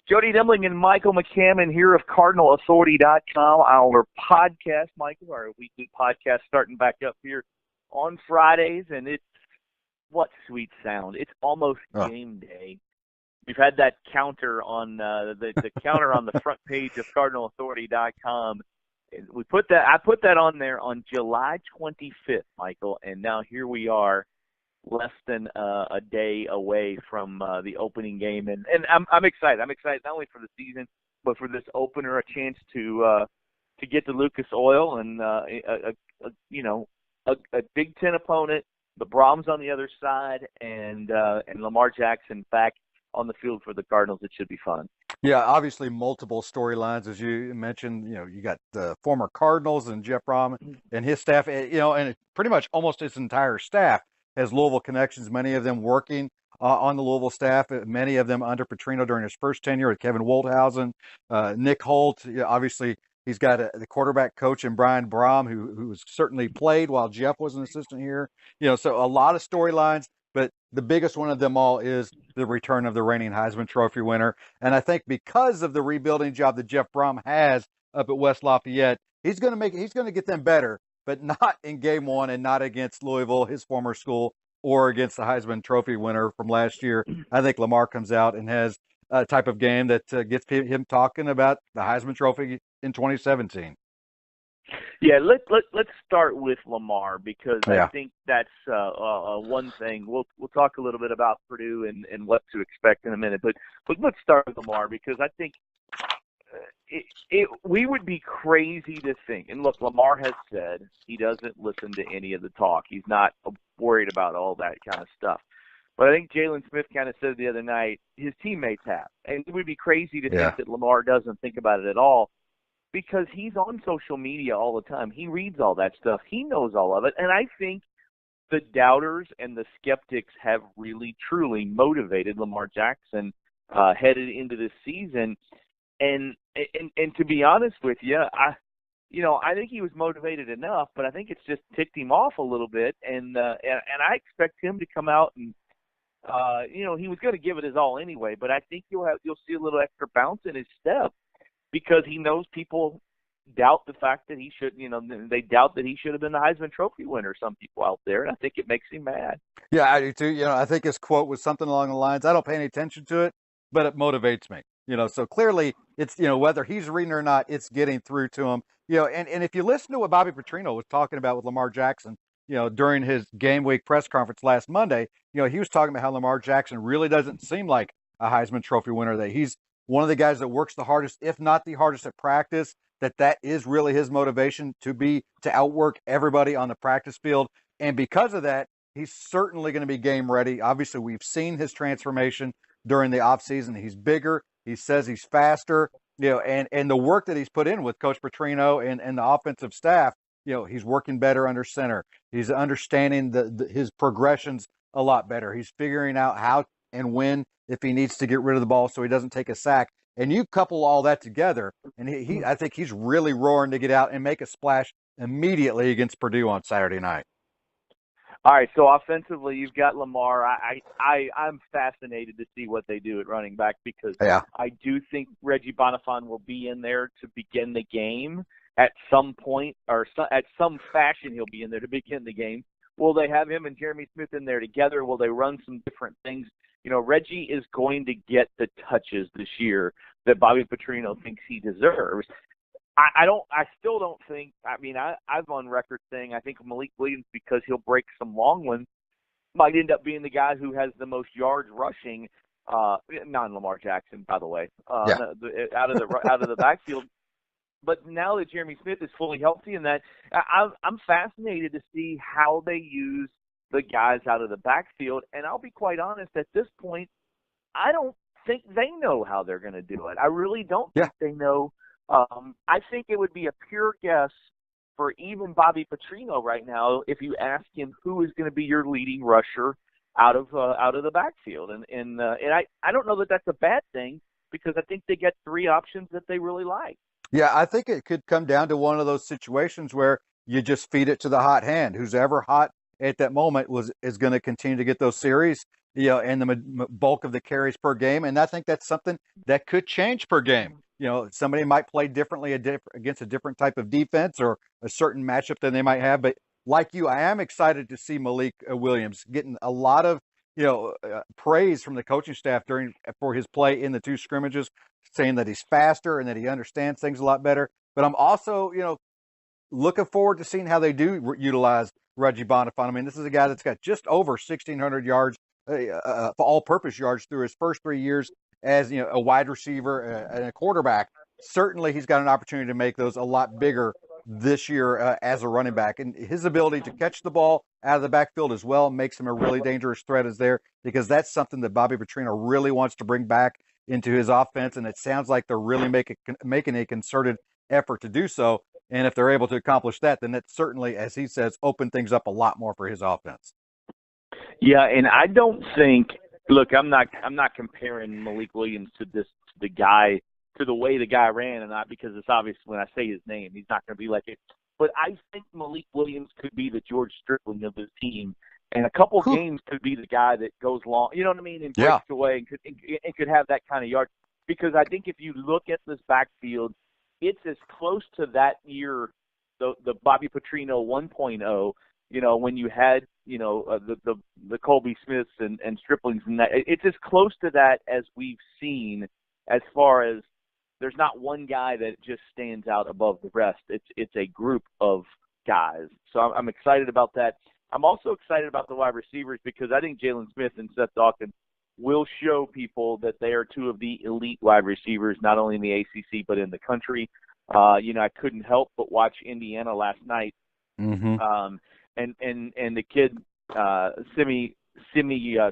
Jody Demling and Michael McCammon here of CardinalAuthority.com, our podcast, Michael, our weekly podcast starting back up here on Fridays, and it's what sweet sound. It's almost game day. We've had that counter on the counter on the front page of CardinalAuthority.com. I put that on there on July 25th, Michael, and now here we are, less than a day away from the opening game, and I'm excited. I'm excited not only for the season, but for this opener, a chance to get to Lucas Oil and a Big Ten opponent, the Brahms on the other side, and Lamar Jackson back on the field for the Cardinals. It should be fun. Yeah, obviously multiple storylines, as you mentioned. You got the former Cardinals and Jeff Brom and his staff. And pretty much almost his entire staff has Louisville connections, many of them working on the Louisville staff, many of them under Petrino during his first tenure with Kevin Woldhausen, Nick Holt. Obviously, he's got the quarterback coach in Brian Brom, who's certainly played while Jeff was an assistant here. So a lot of storylines, but the biggest one of them all is the return of the reigning Heisman Trophy winner. And I think because of the rebuilding job that Jeff Brom has up at West Lafayette, he's going to get them better, but not in game one and not against Louisville, his former school, or against the Heisman Trophy winner from last year. I think Lamar comes out and has a type of game that gets him talking about the Heisman Trophy in 2017. Yeah, let's start with Lamar because I think that's one thing. We'll talk a little bit about Purdue and what to expect in a minute, but let's start with Lamar because I think we would be crazy to think, and look, Lamar has said he doesn't listen to any of the talk. He's not worried about all that kind of stuff. But I think Jalen Smith kind of said the other night his teammates have, and it would be crazy to think that Lamar doesn't think about it at all because he's on social media all the time. He reads all that stuff. He knows all of it, and I think the doubters and the skeptics have really, truly motivated Lamar Jackson headed into this season. And to be honest with you, I think he was motivated enough, but I think it's just ticked him off a little bit. And I expect him to come out and, he was going to give it his all anyway. But I think you'll see a little extra bounce in his step because he knows people doubt the fact that he should. They doubt that he should have been the Heisman Trophy winner. Some people out there, and I think it makes him mad. Yeah, I do too. I think his quote was something along the lines, "I don't pay any attention to it, but it motivates me." So clearly it's, whether he's reading or not, it's getting through to him. And if you listen to what Bobby Petrino was talking about with Lamar Jackson, during his game week press conference last Monday, he was talking about how Lamar Jackson really doesn't seem like a Heisman Trophy winner, that he's one of the guys that works the hardest, if not the hardest at practice, that is really his motivation to outwork everybody on the practice field. And because of that, he's certainly going to be game ready. Obviously, we've seen his transformation during the offseason. He's bigger. He says he's faster, and the work that he's put in with Coach Petrino and the offensive staff, he's working better under center. He's understanding his progressions a lot better. He's figuring out how and when, if he needs to get rid of the ball so he doesn't take a sack. And you couple all that together, and I think he's really roaring to get out and make a splash immediately against Purdue on Saturday night. All right, so offensively, you've got Lamar. I'm fascinated to see what they do at running back because I do think Reggie Bonifant will be in there to begin the game at some point, or at some fashion he'll be in there to begin the game. Will they have him and Jeremy Smith in there together? Will they run some different things? Reggie is going to get the touches this year that Bobby Petrino thinks he deserves. I still don't think. I've on record saying I think Malik Williams, because he'll break some long ones, might end up being the guy who has the most yards rushing. Non-Lamar Jackson, by the way, out of the backfield. But now that Jeremy Smith is fully healthy, and that I'm fascinated to see how they use the guys out of the backfield. And I'll be quite honest, at this point, I don't think they know how they're going to do it. I really don't think they know. I think it would be a pure guess for even Bobby Petrino right now if you ask him who is going to be your leading rusher out of the backfield, and I don't know that that's a bad thing because I think they get three options that they really like. Yeah, I think it could come down to one of those situations where you just feed it to the hot hand. Who's ever hot at that moment is going to continue to get those series. and the bulk of the carries per game. And I think that's something that could change per game. Somebody might play differently against a different type of defense or a certain matchup than they might have. But like you, I am excited to see Malik Williams getting a lot of praise from the coaching staff for his play in the two scrimmages, saying that he's faster and that he understands things a lot better. But I'm also, looking forward to seeing how they do utilize Reggie Bonifant. I mean, this is a guy that's got just over 1,600 yards, all-purpose yards through his first 3 years as a wide receiver and a quarterback. Certainly, he's got an opportunity to make those a lot bigger this year as a running back. And his ability to catch the ball out of the backfield as well makes him a really dangerous threat as there, because that's something that Bobby Petrino really wants to bring back into his offense. And it sounds like they're really making a concerted effort to do so. And if they're able to accomplish that, then it certainly, as he says, open things up a lot more for his offense. Yeah, and I don't think. Look, I'm not comparing Malik Williams to the way the guy ran, and not because it's obvious when I say his name, he's not going to be like it. But I think Malik Williams could be the George Stripling of this team, and a couple games could be the guy that goes long. You know what I mean? And breaks away and could have that kind of yard. Because I think if you look at this backfield, it's as close to that year, the Bobby Petrino 1.0, when you had, the Colby Smiths and Striplings, and that it's as close to that as we've seen, as far as there's not one guy that just stands out above the rest. It's a group of guys. So I'm excited about that. I'm also excited about the wide receivers because I think Jalen Smith and Seth Dawkins will show people that they are two of the elite wide receivers, not only in the ACC but in the country. I couldn't help but watch Indiana last night, and the kid Simi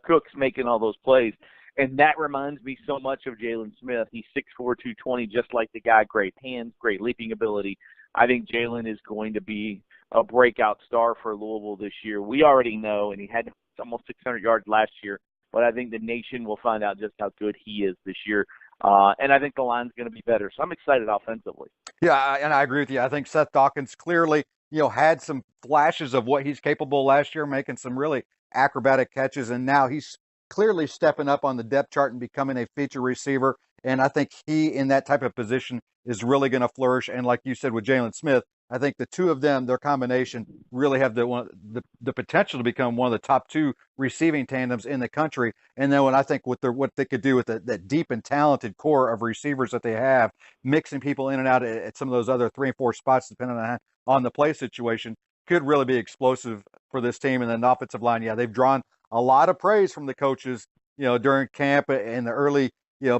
Cooks making all those plays, and that reminds me so much of Jalen Smith. He's 6'4", 220, just like the guy. Great hands, great leaping ability. I think Jalen is going to be a breakout star for Louisville this year. We already know, and he had almost 600 yards last year. But I think the nation will find out just how good he is this year. And I think the line's going to be better. So I'm excited offensively. Yeah, and I agree with you. I think Seth Dawkins clearly, had some flashes of what he's capable last year, making some really acrobatic catches. And now he's clearly stepping up on the depth chart and becoming a feature receiver. And I think he, in that type of position, is really going to flourish. And like you said with Jalen Smith, I think the two of them, their combination, really have the potential to become one of the top two receiving tandems in the country. And then when I think what they could do with that deep and talented core of receivers that they have, mixing people in and out at some of those other 3 and 4 spots, depending on the play situation, could really be explosive for this team. And then the offensive line, they've drawn a lot of praise from the coaches, during camp and the early,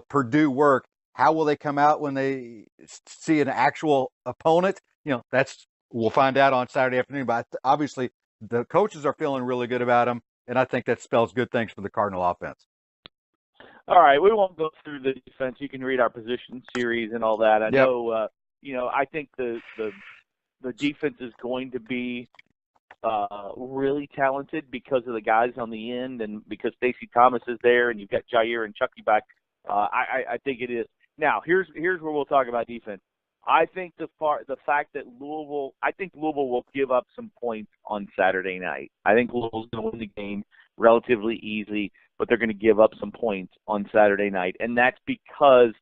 Purdue work. How will they come out when they see an actual opponent? We'll find out on Saturday afternoon. But obviously, the coaches are feeling really good about them, and I think that spells good things for the Cardinal offense. All right, we won't go through the defense. You can read our position series and all that. I know, I think the defense is going to be really talented because of the guys on the end and because Stacey Thomas is there and you've got Jair and Chucky back. I think it is. Now, here's where we'll talk about defense. I think the fact that Louisville will give up some points on Saturday night. I think Louisville's going to win the game relatively easy, but they're going to give up some points on Saturday night, and that's because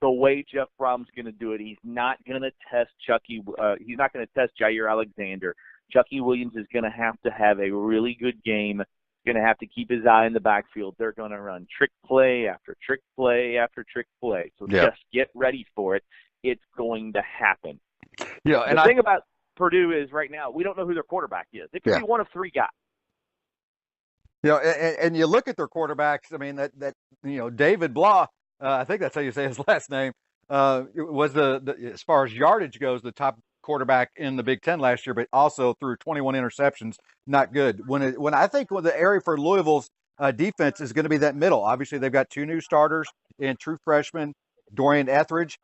the way Jeff Brom's going to do it, he's not going to test Chucky. He's not going to test Jair Alexander. Chucky Williams is going to have a really good game. He's going to have to keep his eye in the backfield. They're going to run trick play after trick play after trick play. So just get ready for it. It's going to happen. Yeah, and the thing about Purdue is right now we don't know who their quarterback is. It could be one of 3 guys. And you look at their quarterbacks. I mean that David Blah, I think that's how you say his last name, was the as far as yardage goes the top quarterback in the Big Ten last year, but also threw 21 interceptions. Not good. When I think the area for Louisville's defense is going to be that middle. Obviously, they've got 2 new starters and true freshman Dorian Etheridge.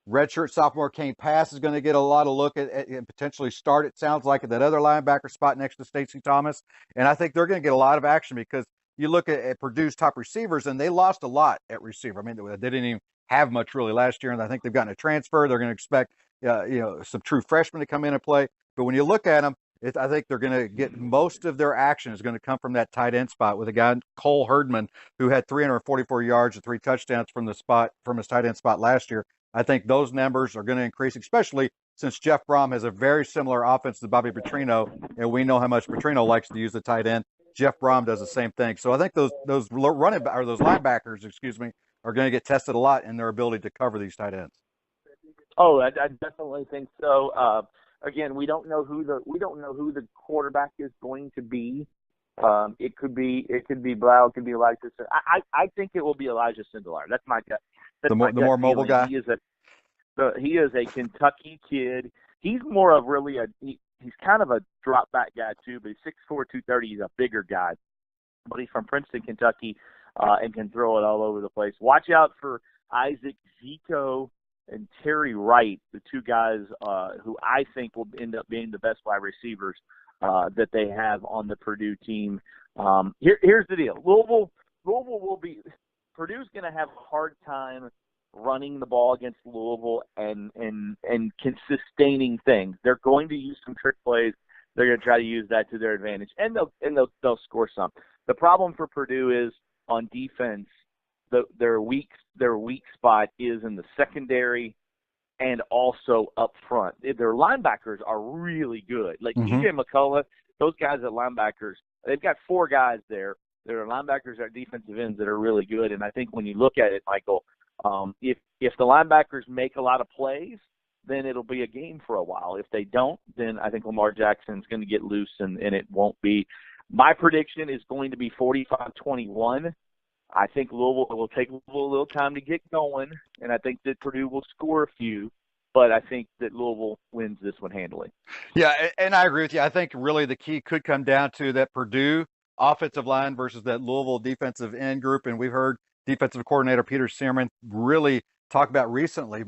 Redshirt sophomore Kane Pass is going to get a lot of look at and potentially start, it sounds like, at that other linebacker spot next to Stacey Thomas. And I think they're going to get a lot of action because you look at Purdue's top receivers, and they lost a lot at receiver. I mean, they didn't even have much really last year, and I think they've gotten a transfer. They're going to expect some true freshmen to come in and play. But when you look at them, I think they're going to get most of their action is going to come from that tight end spot with a guy, Cole Herdman, who had 344 yards and 3 touchdowns from his tight end spot last year. I think those numbers are going to increase, especially since Jeff Brom has a very similar offense to Bobby Petrino, and we know how much Petrino likes to use the tight end. Jeff Brom does the same thing. So I think those linebackers, are going to get tested a lot in their ability to cover these tight ends. Oh, I definitely think so. Again, we don't know who the quarterback is going to be. It could be Blau, it could be Elijah. I think it will be Elijah Sindelar. That's my gut. The more mobile guy. He is a Kentucky kid. He's more of really he's kind of a drop back guy too, but he's 6'4", 230. He's a bigger guy, but he's from Princeton, Kentucky, and can throw it all over the place. Watch out for Isaac Zico and Terry Wright, the two guys who I think will end up being the best wide receivers that they have on the Purdue team. Here's the deal: Louisville will be. Purdue's going to have a hard time running the ball against Louisville and sustaining things. They're going to use some trick plays. They're going to try to use that to their advantage, and they'll score some. The problem for Purdue is on defense. Their weak spot is in the secondary and also up front. Their linebackers are really good. Like TJ McCullough, those guys at linebackers, they've got 4 guys there. Their linebackers are defensive ends that are really good. And I think when you look at it, Michael, if the linebackers make a lot of plays, then it'll be a game for a while. If they don't, then I think Lamar Jackson's going to get loose and it won't be. My prediction is going to be 45-21. I think Louisville will take a little time to get going, and I think that Purdue will score a few, but I think that Louisville wins this one handily. Yeah, and I agree with you. I think really the key could come down to that Purdue offensive line versus that Louisville defensive end group, and we've heard defensive coordinator Peter Searman really talk about recently,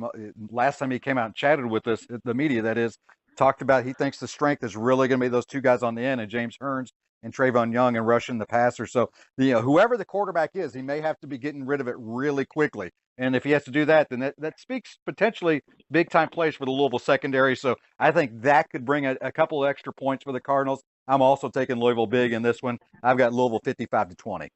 last time he came out and chatted with us, the media that is, talked about he thinks the strength is really going to be those 2 guys on the end, and James Hearns and Trayvon Young, and rushing the passer. So, whoever the quarterback is, he may have to be getting rid of it really quickly. And if he has to do that, then that speaks potentially big-time plays for the Louisville secondary. So I think that could bring a couple of extra points for the Cardinals. I'm also taking Louisville big in this one. I've got Louisville 55-20.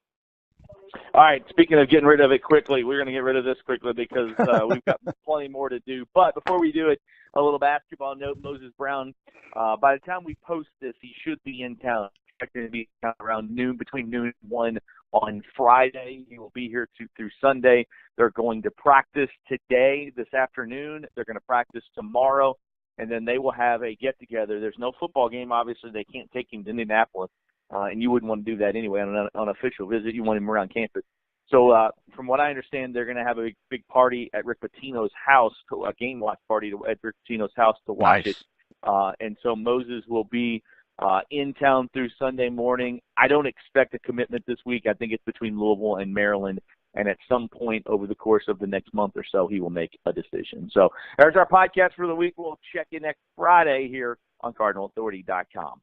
All right, speaking of getting rid of it quickly, we're going to get rid of this quickly because we've got plenty more to do. But before we do it, a little basketball note. Moses Brown, by the time we post this, he should be in town. Expected to be around noon, between noon and 1 on Friday. He will be here through Sunday. They're going to practice today, this afternoon. They're going to practice tomorrow, and then they will have a get-together. There's no football game. Obviously, they can't take him to Indianapolis, and you wouldn't want to do that anyway on an official visit. You want him around campus. So from what I understand, they're going to have a big party at Rick Pitino's house, a game watch party at Rick Pitino's house to watch it. And so Moses will be in town through Sunday morning. I don't expect a commitment this week. I think it's between Louisville and Maryland, and at some point over the course of the next month or so, he will make a decision. So there's our podcast for the week. We'll check you next Friday here on CardinalAuthority.com.